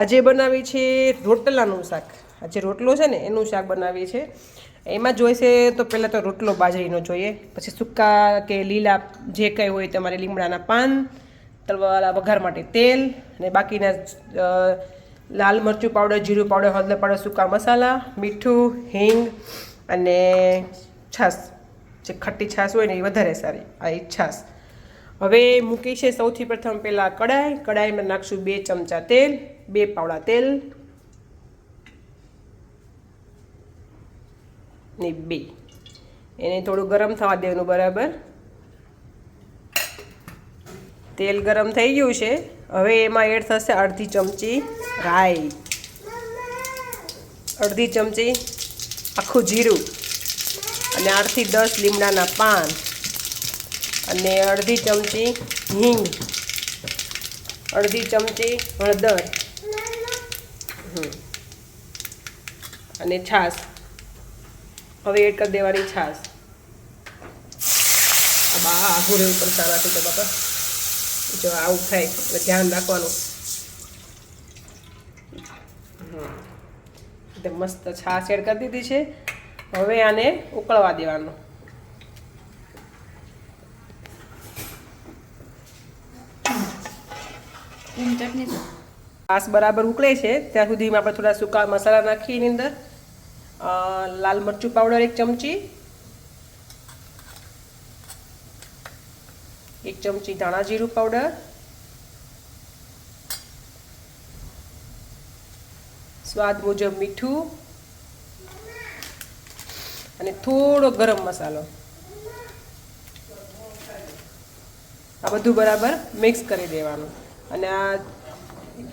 આજે બનાવી છે રોટલાનું શાક. આજે રોટલો છે ને એનું શાક બનાવી છે. એમાં જોઈશે તો પહેલાં તો રોટલો બાજરીનો જોઈએ, પછી સૂકા કે લીલા જે કંઈ હોય તમારે લીમડાના પાન, તળવાવાળા વઘાર માટે તેલ, અને બાકીના લાલ મરચું પાવડર, જીરું પાવડર, હળદર પાવડર, સૂકા મસાલા, મીઠું, હિંગ અને છાશ. જે ખટ્ટી છાશ હોય ને એ વધારે સારી. આ એક છાશ. હવે મૂકી છે સૌથી પ્રથમ પહેલાં કડાઈમાં નાખશું 2 ચમચા તેલ, 2 પાવડા તેલ ને 2 એને થોડું ગરમ થવા દેવાનું બરાબર. તેલ ગરમ થઈ ગયું છે. હવે એમાં એડ થશે અડધી ચમચી રાઈ, અડધી ચમચી આખું જીરું, અને 8 થી 10 લીમડાના પાન, અને અડધી ચમચી હિંગ, અડધી ચમચી હળદર, અને છાશ. હવે એડ કરી દેવાની છાશ. બા આઘું રહેવું પડશે આનાથી તો બાપા, જો આવું થાય એટલે ધ્યાન રાખવાનું. એકદમ મસ્ત છાશ એડ કરી દીધી છે. હવે આને ઉકળવા દેવાનું. છાશ બરાબર ઉકળે છે ત્યાં સુધીમાં આપણે થોડા સૂકા મસાલા નાખીએ. એની અંદર લાલ મરચું પાવડર 1 ચમચી, 1 ચમચી ધાણા જીરું પાવડર, સ્વાદ મુજબ મીઠું, અને થોડો ગરમ મસાલો. આ બધું બરાબર મિક્સ કરી દેવાનું, અને આ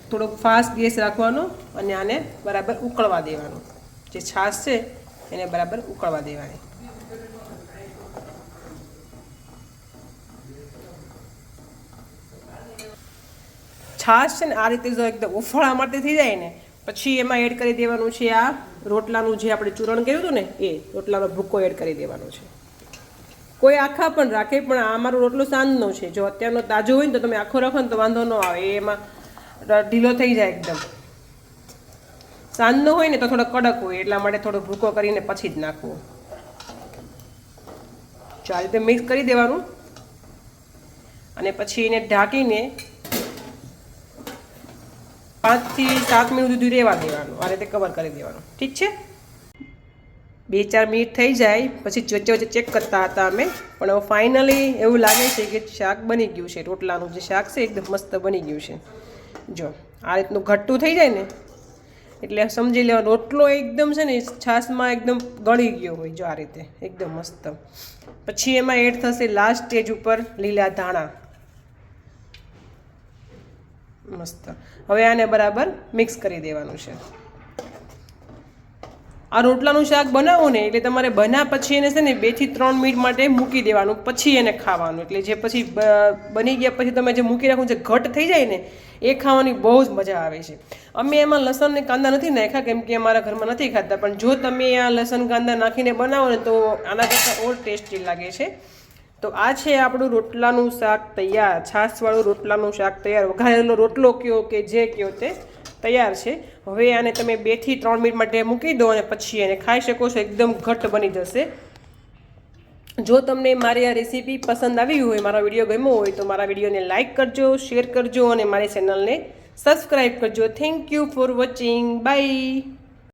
થોડોક ફાસ્ટ ગેસ રાખવાનો, અને આને બરાબર ઉકળવા દેવાનું. જે છાશ છે એને બરાબર ઉકળવા દેવાની. છાશ છે ને આ રીતે જો એકદમ ઉફળા માટે થઈ જાય ને, પછી એમાં એડ કરી દેવાનું છે આ રોટલાનું જે આપણે ચૂરણ કર્યું હતું ને એ રોટલાનો ભૂકો એડ કરી દેવાનો છે. કોઈ આખા પણ રાખે, પણ આ અમારો રોટલો સાંજનો છે. જો અત્યારનો તાજો હોય ને તો તમે આખો રાખો ને તો વાંધો ન આવે, એમાં ઢીલો થઈ જાય એકદમ. સાંજનો હોય ને તો થોડો કડક હોય, એટલા માટે થોડો ભૂકો કરીને પછી જ નાખવો. જો આ રીતે મિક્સ કરી દેવાનું, અને પછી એને ઢાંકીને 5 થી 7 મિનિટ સુધી રહેવા દેવાનું. આ રીતે કવર કરી દેવાનું. ઠીક છે. 2-4 મિનિટ થઈ જાય પછી વચ્ચે વચ્ચે ચેક કરતા હતા અમે, પણ હવે ફાઇનલી એવું લાગે છે કે શાક બની ગયું છે. રોટલાનું જે શાક છે એકદમ મસ્ત બની ગયું છે. જો આ રીતનું ઘટ્ટું થઈ જાય ને એટલે સમજી લેવાનું રોટલો એકદમ છે ને છાશમાં એકદમ ગળી ગયો હોય. જો આ રીતે એકદમ મસ્ત. પછી એમાં એડ થશે લાસ્ટ સ્ટેજ ઉપર લીલા ધાણા. મસ્ત. હવે આને બરાબર મિક્સ કરી દેવાનું છે. આ રોટલાનું શાક બનાવો ને એટલે તમારે બન્યા પછી એને છે ને 2 થી 3 મિનિટ માટે મૂકી દેવાનું, પછી એને ખાવાનું. એટલે જે પછી બની ગયા પછી તમે જે મૂકી રાખો, જે ઘટ થઈ જાય ને એ ખાવાની બહુ જ મજા આવે છે. અમે એમાં લસણ ને કાંદા નથી નાખ્યા, કેમ કે અમારા ઘરમાં નથી ખાતા, પણ જો તમે આ લસણ કાંદા નાખીને બનાવો ને તો આના કરતાં ઓર ટેસ્ટી લાગે છે. તો આ છે આપણું રોટલાનું શાક તૈયાર. છાશવાળું રોટલાનું શાક તૈયાર. વઘારેલો રોટલો કયો કે જે કયો તે તૈયાર છે. હવે આને તમે 2 થી 3 મિનિટ માટે મૂકી દો, અને પછી એને ખાઈ શકો છો. એકદમ ઘટ્ટ બની જશે. જો તમને મારી આ રેસીપી પસંદ આવી હોય, મારો વિડીયો ગમ્યો હોય, તો મારા વિડીયોને લાઇક કરજો, શેર કરજો, અને મારી ચેનલને સબસ્ક્રાઈબ કરજો. Thank you for watching. By.